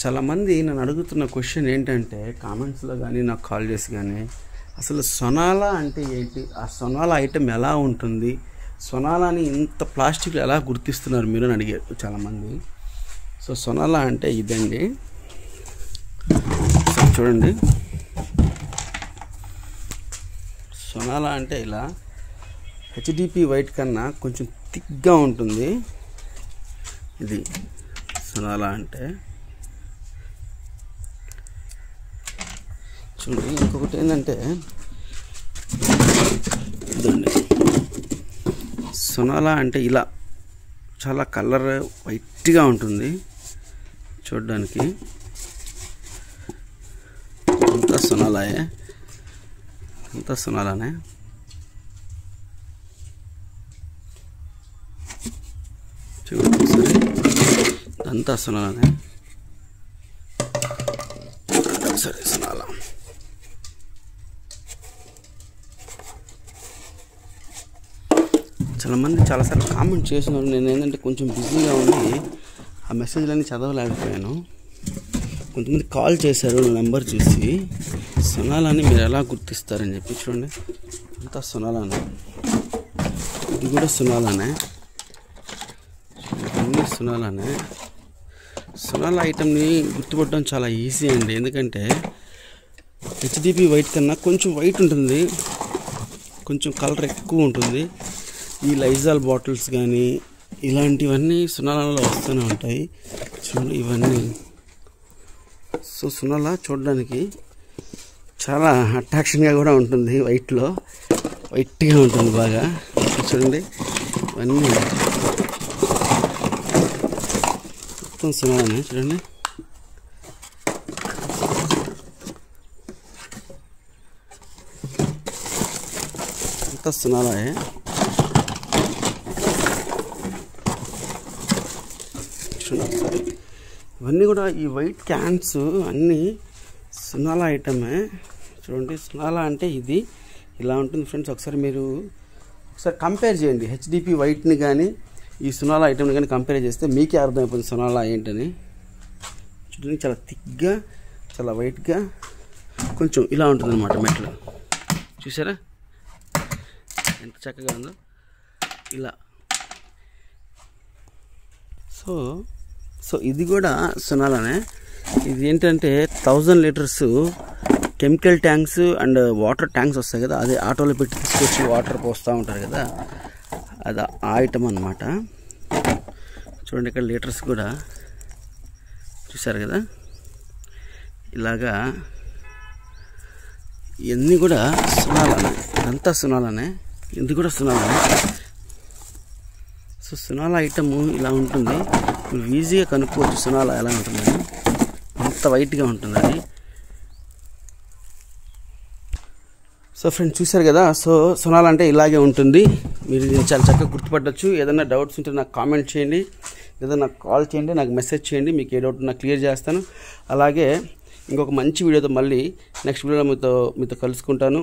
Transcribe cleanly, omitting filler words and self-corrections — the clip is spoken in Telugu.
చాలామంది నన్ను అడుగుతున్న క్వశ్చన్ ఏంటంటే కామెంట్స్లో కానీ నాకు కాల్ చేసి కానీ అసలు సొనాలా అంటే ఏంటి, ఆ సొనాలా ఐటెం ఎలా ఉంటుంది, సొనాలాని ఇంత ప్లాస్టిక్లో ఎలా గుర్తిస్తున్నారు మీరు అని అడిగారు చాలామంది. సో సొనాలా అంటే ఇదండి, చూడండి. సొనాలా అంటే ఇలా హెచ్డిపి వైట్ కన్నా కొంచెం థిక్గా ఉంటుంది. ఇది సొనాలా అంటే. చూడండి, ఇంకొకటి ఏంటంటే ఇదండి, సొనాలా అంటే ఇలా చాలా కలర్ వైట్గా ఉంటుంది చూడడానికి. అంతా సొనాలాయే, అంతా సొనాలానే. చూడండి సరే, అంతా సొనాలానే. సరే సొనాలా. చాలామంది చాలాసార్లు కామెంట్ చేస్తున్నారు. నేను ఏంటంటే కొంచెం బిజీగా ఉండి ఆ మెసేజ్లన్నీ చదవలేకపోయాను. కొంతమంది కాల్ చేశారు నా నెంబర్ చూసి, సొనాలాని మీరు ఎలా గుర్తిస్తారని చెప్పి. చూడండి, అంతా సొనాలానే. ఇది కూడా సొనాలానే, అన్నీ సొనాలానే. సొనాలా ఐటెంని గుర్తుపట్టడం చాలా ఈజీ అండి, ఎందుకంటే హెచ్డిపి వైట్ కన్నా కొంచెం వైట్ ఉంటుంది, కొంచెం కలర్ ఎక్కువ ఉంటుంది. ఈ లైజాల్ బాటిల్స్ కానీ ఇలాంటివన్నీ సొనాలాలో వస్తూనే ఉంటాయి. చూడండి ఇవన్నీ. సో సొనాలా చూడడానికి చాలా అట్రాక్షన్గా కూడా ఉంటుంది, వైట్గా ఉంటుంది బాగా. చూడండి ఇవన్నీ మొత్తం సొనాలానే. చూడండి అంతా సొనాలాయే. ఇవన్నీ కూడా ఈ వైట్ క్యాన్స్ అన్నీ సొనాలా ఐటమే. చూడండి, సొనాలా అంటే ఇది ఇలా ఉంటుంది ఫ్రెండ్స్. ఒకసారి కంపేర్ చేయండి హెచ్డిపి వైట్ని కానీ ఈ సొనాలా ఐటెంని కానీ కంపేర్ చేస్తే మీకే అర్థమైపోతుంది సొనాలా ఏంటని. చూడండి, చాలా థిక్గా, చాలా వైట్గా, కొంచెం ఇలా ఉంటుంది అన్నమాట మెట్లు. చూసారా ఎంత చక్కగా ఉందో ఇలా. సో ఇది కూడా సొనాలానే. ఇది ఏంటంటే 1000 litres chemical tanks and water tanks వస్తాయి కదా, అదే ఆటోలో పెట్టి తీసుకొచ్చి వాటర్ పోస్తూ ఉంటారు కదా, అది ఆ ఐటమ్ అన్నమాట. చూడండి ఇక్కడ లీటర్స్ కూడా చూసారు కదా, ఇలాగా ఇవన్నీ కూడా సొనాలానే. ఇదంతా సొనాలానే, ఇది కూడా సొనాలానే. సో సొనాలా ఐటమ్ ఇలా ఉంటుంది. మీరు ఈజీగా కనుక్కోవచ్చు సొనాలా ఎలా ఉంటుందని, అంత వైట్గా ఉంటుంది అది. సో ఫ్రెండ్స్ చూసారు కదా, సో సొనాలా అంటే ఇలాగే ఉంటుంది. మీరు దీన్ని చాలా చక్కగా గుర్తుపట్టవచ్చు. ఏదైనా డౌట్స్ ఉంటే నాకు కామెంట్ చేయండి, లేదా నాకు కాల్ చేయండి, నాకు మెసేజ్ చేయండి. మీకు ఏ డౌట్ నాకు క్లియర్ చేస్తాను. అలాగే ఇంకొక మంచి వీడియోతో మళ్ళీ నెక్స్ట్ వీడియోలో మీతో కలుసుకుంటాను.